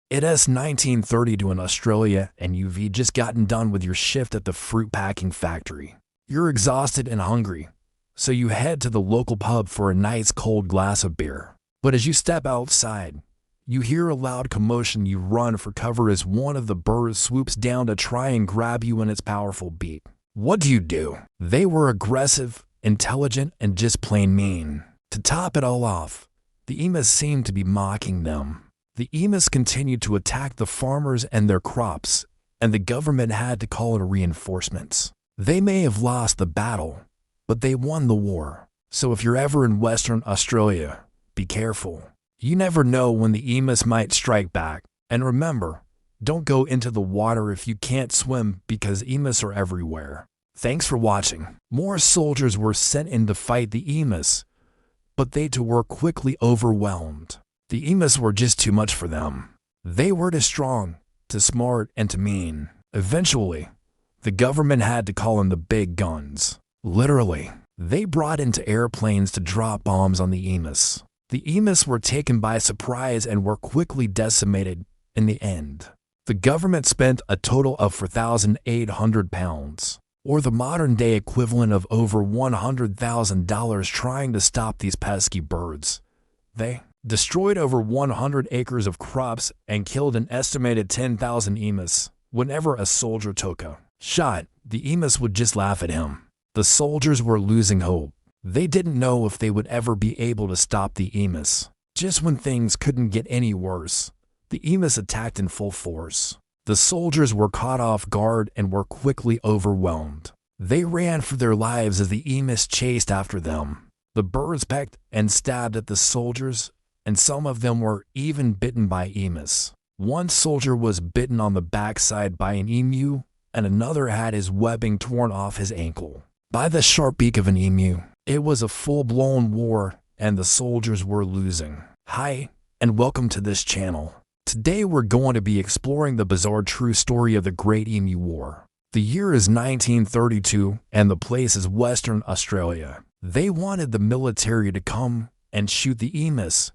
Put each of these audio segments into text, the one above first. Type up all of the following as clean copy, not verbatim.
It's 1932 in Australia and you've just gotten done with your shift at the fruit packing factory. You're exhausted and hungry, so you head to the local pub for a nice cold glass of beer. But as you step outside, you hear a loud commotion. You run for cover as one of the birds swoops down to try and grab you in its powerful beak. What do? They were aggressive, intelligent, and just plain mean. To top it all off, the Emus seemed to be mocking them. The Emus continued to attack the farmers and their crops, and the government had to call in reinforcements. They may have lost the battle, but they won the war. So if you're ever in Western Australia, be careful. You never know when the Emus might strike back. And remember, don't go into the water if you can't swim because Emus are everywhere. Thanks for watching. More soldiers were sent in to fight the Emus, but they too were quickly overwhelmed. The Emus were just too much for them. They were too strong, too smart, and too mean. Eventually, the government had to call in the big guns. Literally, they brought into airplanes to drop bombs on the Emus. The Emus were taken by surprise and were quickly decimated in the end. The government spent a total of £4,800, or the modern-day equivalent of over $100,000 trying to stop these pesky birds. They destroyed over 100 acres of crops and killed an estimated 10,000 Emus. Whenever a soldier took a shot, the Emus would just laugh at him. The soldiers were losing hope. They didn't know if they would ever be able to stop the Emus. Just when things couldn't get any worse, the Emus attacked in full force. The soldiers were caught off guard and were quickly overwhelmed. They ran for their lives as the Emus chased after them. The birds pecked and stabbed at the soldiers, and some of them were even bitten by Emus. One soldier was bitten on the backside by an emu, and another had his webbing torn off his ankle by the sharp beak of an emu. It was a full-blown war, and the soldiers were losing. Hi, and welcome to this channel. Today we're going to be exploring the bizarre true story of the Great Emu War. The year is 1932, and the place is Western Australia. They wanted the military to come and shoot the Emus,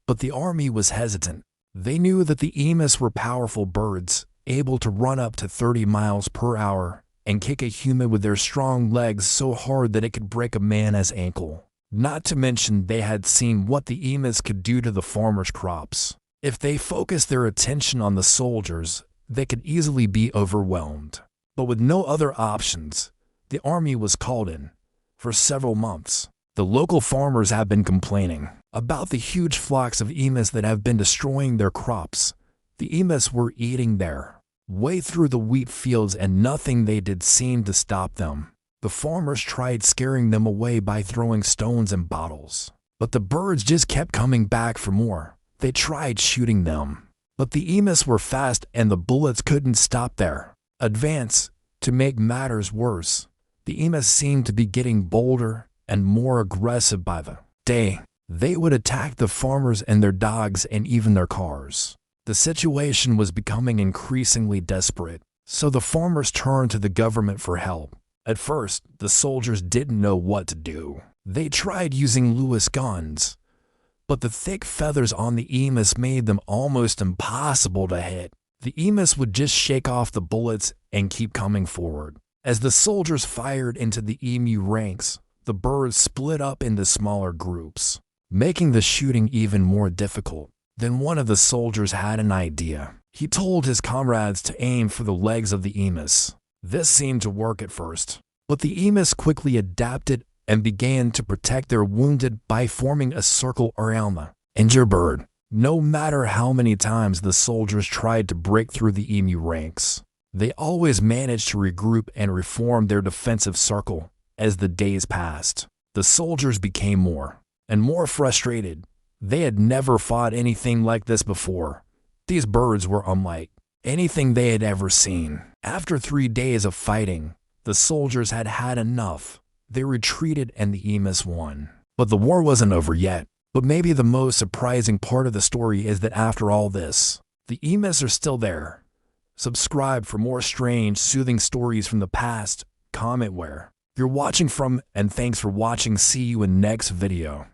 but the army was hesitant. They knew that the Emus were powerful birds, able to run up to 30 miles per hour and kick a human with their strong legs so hard that it could break a man's ankle. Not to mention they had seen what the Emus could do to the farmers' crops. If they focused their attention on the soldiers, they could easily be overwhelmed. But with no other options, the army was called in. For several months, the local farmers have been complaining about the huge flocks of Emus that have been destroying their crops. The Emus were eating their way through the wheat fields, and nothing they did seemed to stop them. The farmers tried scaring them away by throwing stones and bottles, but the birds just kept coming back for more. They tried shooting them, but the Emus were fast and the bullets couldn't stop their advance. To make matters worse, the Emus seemed to be getting bolder and more aggressive by the day. They would attack the farmers and their dogs and even their cars. The situation was becoming increasingly desperate, so the farmers turned to the government for help. At first, the soldiers didn't know what to do. They tried using Lewis guns, but the thick feathers on the Emus made them almost impossible to hit. The Emus would just shake off the bullets and keep coming forward. As the soldiers fired into the emu ranks, the birds split up into smaller groups, making the shooting even more difficult. Then one of the soldiers had an idea. He told his comrades to aim for the legs of the Emus. This seemed to work at first, but the Emus quickly adapted and began to protect their wounded by forming a circle around the injured bird. No matter how many times the soldiers tried to break through the emu ranks, they always managed to regroup and reform their defensive circle. As the days passed, the soldiers became more and more frustrated. They had never fought anything like this before. These birds were unlike anything they had ever seen. After 3 days of fighting, the soldiers had had enough. They retreated and the Emus won. But the war wasn't over yet. But maybe the most surprising part of the story is that after all this, the Emus are still there. Subscribe for more strange, soothing stories from the past. Comment where you're watching from, and thanks for watching. See you in next video.